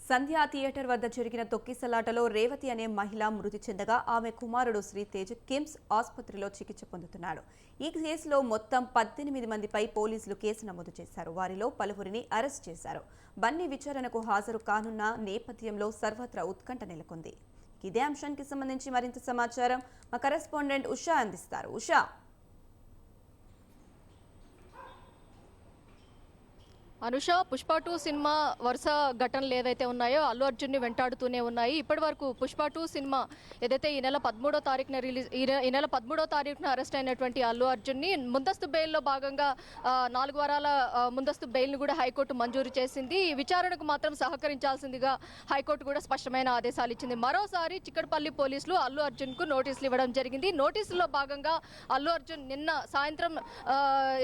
సంధ్యా theatre వద్ద జరిగిన తొక్కిసలాటలో రేవతి అనే మహిళ మృతి చెందగా ఆమె కుమారుడు శ్రీతేజ్ కిమ్స్ ఆసుపత్రిలో చికిత్స పొందుతున్నాడు. ఈ కేసులో మొత్తం 18 మందిపై పోలీసులు కేసు నమోదు చేశారు. వారిలో పలువురిని అరెస్ట్ చేశారు. బన్నీ విచారణకు హాజరు కానున్న నేపథ్యంలో సర్వత్రా ఉత్కంఠ నెలకొంది. ఇదే అంశానికి సంబంధించి మరింత సమాచారం మా కరెస్పాండెంట్ ఉషా అందిస్తారు. ఉషా, అనుష, పుష్ప 2 సినిమా వరుస ఘటనలు ఏదైతే ఉన్నాయో అల్లు అర్జున్ని వెంటాడుతూనే ఉన్నాయి. ఇప్పటి వరకు పుష్ప 2 సినిమా ఏదైతే ఈ నెల 13వ తారీఖున ఈ నెల 13వ తారీఖున అరెస్ట్ అయినటువంటి అల్లు అర్జున్ని ముందస్తు బెయిల్లో భాగంగా 4 వారాల ముందస్తు బెయిల్ను కూడా హైకోర్టు మంజూరు చేసింది. ఈ విచారణకు మాత్రం సహకరించాల్సిందిగా హైకోర్టు కూడా స్పష్టమైన ఆదేశాలు ఇచ్చింది. మరోసారి చిక్కడపల్లి పోలీసులు అల్లు అర్జున్కు నోటీసులు ఇవ్వడం జరిగింది. నోటీసుల్లో భాగంగా అల్లు అర్జున్ నిన్న సాయంత్రం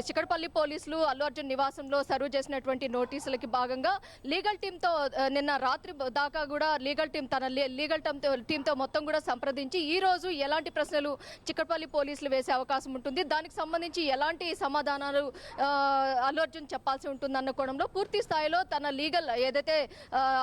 చిక్కడపల్లి పోలీసులు అల్లు అర్జున్ నివాసంలో సర్వ్ చేసిన నోటీసులకి భాగంగా లీగల్ టీంతో నిన్న రాత్రి దాకా కూడా లీగల్ టీంతో మొత్తం కూడా సంప్రదించి ఈ రోజు ఎలాంటి ప్రశ్నలు చిక్కడపల్లి పోలీసులు వేసే అవకాశం ఉంటుంది, దానికి సంబంధించి ఎలాంటి సమాధానాలు అల్లు అర్జున్ చెప్పాల్సి ఉంటుంది అన్న కోణంలో పూర్తి స్థాయిలో తన లీగల్ ఏదైతే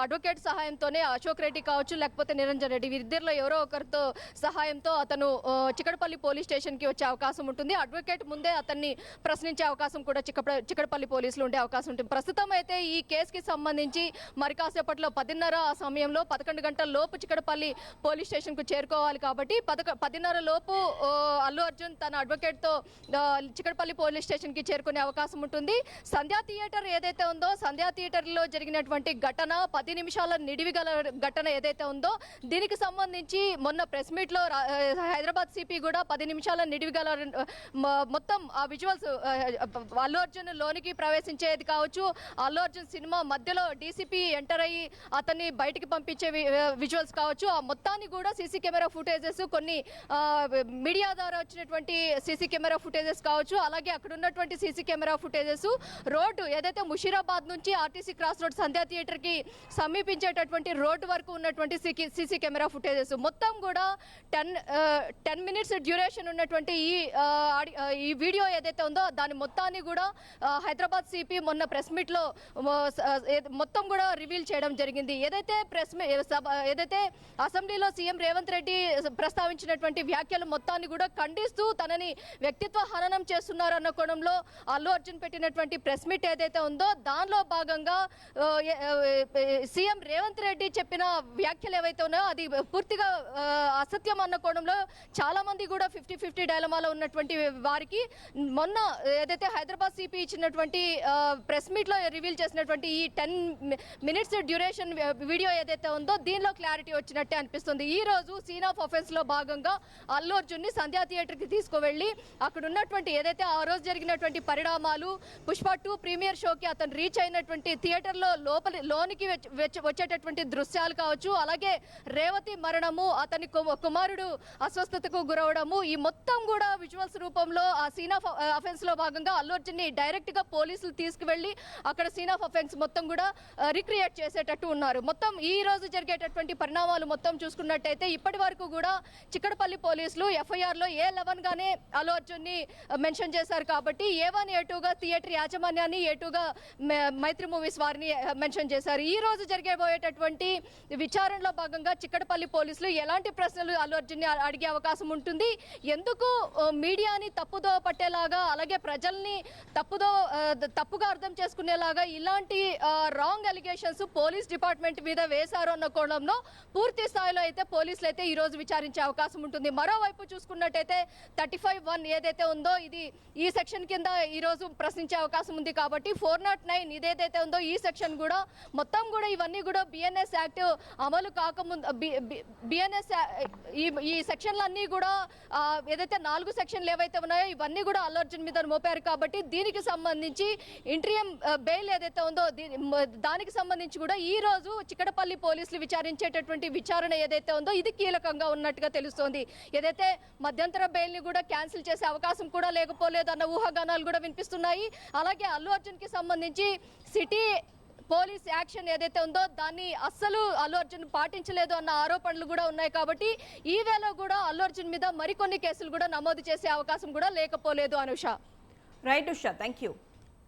అడ్వకేట్ సహాయంతోనే అశోక్ రెడ్డి కావచ్చు లేకపోతే నిరంజన్ రెడ్డి వీరిద్దరిలో ఎవరో ఒకరితో సహాయంతో అతను చిక్కడపల్లి పోలీస్ స్టేషన్కి వచ్చే అవకాశం ఉంటుంది. అడ్వకేట్ ముందే అతన్ని ప్రశ్నించే అవకాశం కూడా చిక్కడపల్లి పోలీసులు ఉండే అవకాశం ఉంటుంది. ప్రస్తుతం అయితే ఈ కేసుకి సంబంధించి మరి కాసేపట్లో 10:30 ఆ సమయంలో 11 గంటల లోపు చిక్కడపల్లి పోలీస్ స్టేషన్ కు చేరుకోవాలి. కాబట్టి 10:30 లోపు అల్లు అర్జున్ తన అడ్వకేట్ తో చిక్కడపల్లి పోలీస్ స్టేషన్ కి చేరుకునే అవకాశం ఉంటుంది. సంధ్యా థియేటర్ ఏదైతే ఉందో సంధ్యా థియేటర్ లో జరిగినటువంటి ఘటన 10 నిమిషాల నిడివి గల ఘటన ఏదైతే ఉందో దీనికి సంబంధించి మొన్న ప్రెస్ మీట్ లో హైదరాబాద్ సిపి కూడా 10 నిమిషాల నిడివి గల మొత్తం ఆ విజువల్స్ అల్లు అర్జున్ లోనికి ప్రవేశించేది కావచ్చు, అల్లు అర్జున్ సినిమా మధ్యలో డీసీపీ ఎంటర్ అయ్యి అతన్ని బయటికి పంపించే విజువల్స్ కావచ్చు, ఆ మొత్తాన్ని కూడా సీసీ కెమెరా ఫుటేజెస్ కొన్ని మీడియా ద్వారా వచ్చినటువంటి సీసీ కెమెరా ఫుటేజెస్ కావచ్చు, అలాగే అక్కడ ఉన్నటువంటి సీసీ కెమెరా ఫుటేజెస్ రోడ్డు ఏదైతే ముషీరాబాద్ నుంచి ఆర్టీసీ క్రాస్ రోడ్ సంధ్యా థియేటర్ కి సమీపించేటటువంటి రోడ్డు వరకు ఉన్నటువంటి సీసీ కెమెరా ఫుటేజెస్ మొత్తం కూడా 10 మినిట్స్ డ్యూరేషన్ ఉన్నటువంటి ఈ వీడియో ఏదైతే ఉందో దాని మొత్తాన్ని కూడా హైదరాబాద్ సిపి మొన్న ప్రెస్ మీట్ లో మొత్తం కూడా రివీల్ చేయడం జరిగింది. ఏదైతే అసెంబ్లీలో సీఎం రేవంత్ రెడ్డి ప్రస్తావించినటువంటి వ్యాఖ్యలు మొత్తాన్ని కూడా ఖండిస్తూ తనని వ్యక్తిత్వ హననం చేస్తున్నారన్న కోణంలో అల్లు అర్జున్ పెట్టినటువంటి ప్రెస్ మీట్ ఏదైతే ఉందో దానిలో భాగంగా సీఎం రేవంత్ రెడ్డి చెప్పిన వ్యాఖ్యలు ఏవైతే ఉన్నాయో అది పూర్తిగా అసత్యం అన్న కోణంలో చాలా మంది కూడా 50-50 డైలమాలో ఉన్నటువంటి వారికి మొన్న ఏదైతే హైదరాబాద్ సిపి ఇచ్చినటువంటి ప్రెస్ మీట్ లో రివీల్ చేసినటువంటి ఈ 10 మినిట్స్ డ్యూరేషన్ వీడియో ఏదైతే ఉందో దీనిలో క్లారిటీ వచ్చినట్టే అనిపిస్తుంది. ఈ రోజు సీన్ ఆఫ్ అఫెన్స్ లో భాగంగా అల్లు అర్జున్ ని సంధ్యా థియేటర్ కి తీసుకువెళ్లి అక్కడ ఉన్నటువంటి ఏదైతే ఆ రోజు జరిగినటువంటి పరిణామాలు పుష్ప 2 ప్రీమియర్ షోకి అతను రీచ్ అయినటువంటి థియేటర్ లో లోనికి వచ్చేటటువంటి దృశ్యాలు కావచ్చు, అలాగే రేవతి మరణము, అతని కుమారుడు అస్వస్థతకు గురవడము, ఈ మొత్తం కూడా విజువల్స్ రూపంలో ఆ సీన్ ఆఫ్ అఫెన్స్ లో భాగంగా అల్లు అర్జున్ ని డైరెక్ట్ గా పోలీసులు తీసుకువెళ్లి అక్కడ సీన్ ఆఫ్ అఫెన్స్ మొత్తం కూడా రిక్రియేట్ చేసేటట్టు ఉన్నారు. మొత్తం ఈ రోజు జరిగేటటువంటి పరిణామాలు మొత్తం చూసుకున్నట్టయితే ఇప్పటి వరకు కూడా చిక్కడపల్లి పోలీసులు ఎఫ్ఐఆర్ లో A11 గానే అల్లు అర్జున్ ని మెన్షన్ చేశారు. కాబట్టి A1 A2 గా థియేటర్ యాజమాన్యాన్ని, A2 గా మైత్రి మూవీస్ వారిని మెన్షన్ చేశారు. ఈ రోజు జరిగేబోయేటటువంటి విచారణలో భాగంగా చిక్కడపల్లి పోలీసులు ఎలాంటి ప్రశ్నలు అల్లు అర్జున్ ని అడిగే అవకాశం ఉంటుంది, ఎందుకు మీడియాని తప్పుదో పట్టేలాగా అలాగే ప్రజల్ని తప్పుగా అర్థం చేసుకునేలాగా ఇలాంటి రాంగ్ అలిగేషన్స్ పోలీస్ డిపార్ట్మెంట్ మీద వేశారు అన్న కోణంలో పూర్తి స్థాయిలో అయితే పోలీసులు అయితే ఈ రోజు విచారించే అవకాశం ఉంటుంది. మరోవైపు చూసుకున్నట్టయితే 35(1) ఏదైతే ఉందో ఇది ఈ సెక్షన్ కింద ఈ రోజు ప్రశ్నించే అవకాశం ఉంది. కాబట్టి 409 ఇదేదైతే ఉందో ఈ సెక్షన్ కూడా మొత్తం కూడా ఇవన్నీ కూడా బిఎన్ఎస్ యాక్ట్ అమలు కాకముందు బిఎన్ఎస్ ఈ సెక్షన్లన్నీ కూడా ఏదైతే 4 సెక్షన్లు ఏవైతే ఉన్నాయో ఇవన్నీ కూడా అల్లు అర్జున్ మీద మోపారు. కాబట్టి దీనికి సంబంధించి ఇంట్రియం బెయిల్ ఏదైతే ఉందో దానికి సంబంధించి కూడా ఈ రోజు చిక్కడపల్లి పోలీసులు విచారించేటటువంటి విచారణ ఏదైతే ఉందో ఇది కీలకంగా ఉన్నట్టుగా తెలుస్తోంది. ఏదైతే మధ్యంతర బెయిల్ ని కూడా క్యాన్సిల్ చేసే అవకాశం కూడా లేకపోలేదు అన్న ఊహాగానాలు కూడా వినిపిస్తున్నాయి. అలాగే అల్లు అర్జున్ కి సంబంధించి సిటీ పోలీస్ యాక్షన్ ఏదైతే ఉందో దాన్ని అస్సలు అల్లు అర్జున్ పాటించలేదు అన్న ఆరోపణలు కూడా ఉన్నాయి. కాబట్టి ఈ వేళ కూడా అల్లు అర్జున్ మీద మరికొన్ని కేసులు కూడా నమోదు చేసే అవకాశం కూడా లేకపోలేదు. Anusha. Right Usha, thank you.